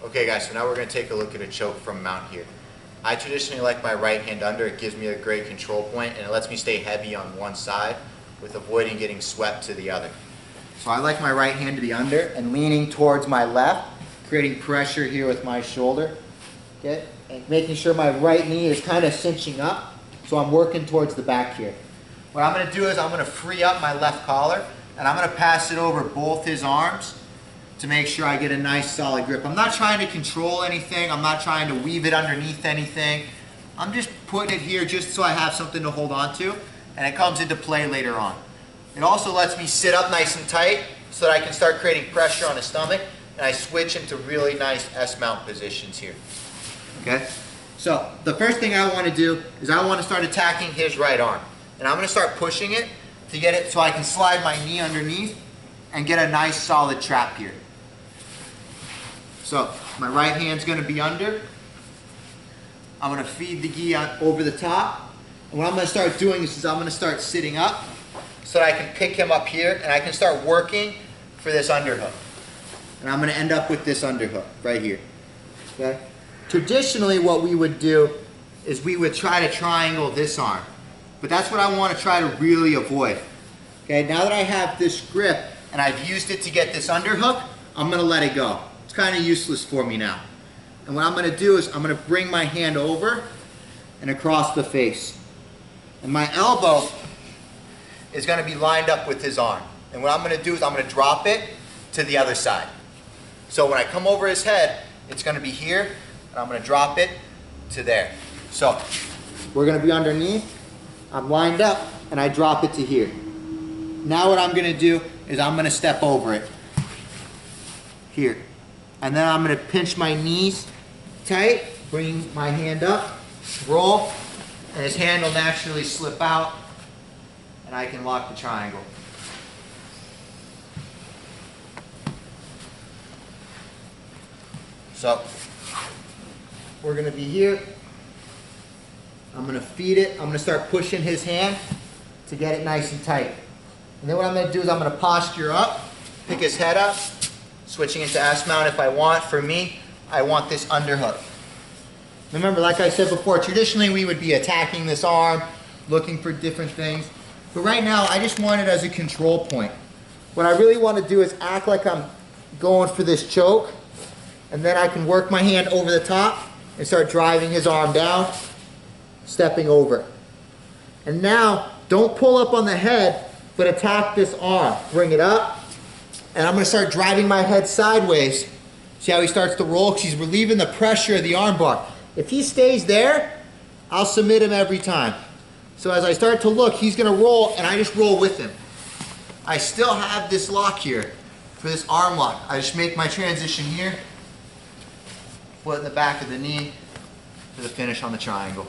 Okay guys, so now we're going to take a look at a choke from mount here. I traditionally like my right hand under. It gives me a great control point and it lets me stay heavy on one side with avoiding getting swept to the other. So I like my right hand to be under and leaning towards my left, creating pressure here with my shoulder. Okay, and making sure my right knee is kind of cinching up, so I'm working towards the back here. What I'm going to do is I'm going to free up my left collar and I'm going to pass it over both his arms to make sure I get a nice solid grip. I'm not trying to control anything. I'm not trying to weave it underneath anything. I'm just putting it here just so I have something to hold on to, and it comes into play later on. It also lets me sit up nice and tight so that I can start creating pressure on the stomach, and I switch into really nice S-mount positions here. Okay? So the first thing I want to do is I want to start attacking his right arm. And I'm going to start pushing it to get it so I can slide my knee underneath and get a nice solid trap here. So my right hand's going to be under. I'm going to feed the gi over the top. And what I'm going to start doing is I'm going to start sitting up so that I can pick him up here and I can start working for this underhook. And I'm going to end up with this underhook right here. Okay? Traditionally what we would do is we would try to triangle this arm. But that's what I want to try to really avoid. Okay, now that I have this grip and I've used it to get this underhook, I'm going to let it go. It's kind of useless for me now. And what I'm going to do is I'm going to bring my hand over and across the face. And my elbow is going to be lined up with his arm. And what I'm going to do is I'm going to drop it to the other side. So when I come over his head, it's going to be here, and I'm going to drop it to there. So we're going to be underneath. I'm lined up, and I drop it to here. Now what I'm going to do is I'm going to step over it here. And then I'm going to pinch my knees tight, bring my hand up, roll, and his hand will naturally slip out, and I can lock the triangle. So we're going to be here. I'm going to feed it. I'm going to start pushing his hand to get it nice and tight. And then what I'm going to do is I'm going to posture up, pick his head up, switching into S-mount if I want. For me, I want this underhook. Remember, like I said before, traditionally we would be attacking this arm, looking for different things. But right now, I just want it as a control point. What I really want to do is act like I'm going for this choke, and then I can work my hand over the top and start driving his arm down, stepping over. And now, don't pull up on the head, but attack this arm. Bring it up, and I'm going to start driving my head sideways. See how he starts to roll? Because he's relieving the pressure of the arm bar. If he stays there, I'll submit him every time. So as I start to look, he's going to roll, and I just roll with him. I still have this lock here for this arm lock. I just make my transition here, foot in the back of the knee, to the finish on the triangle.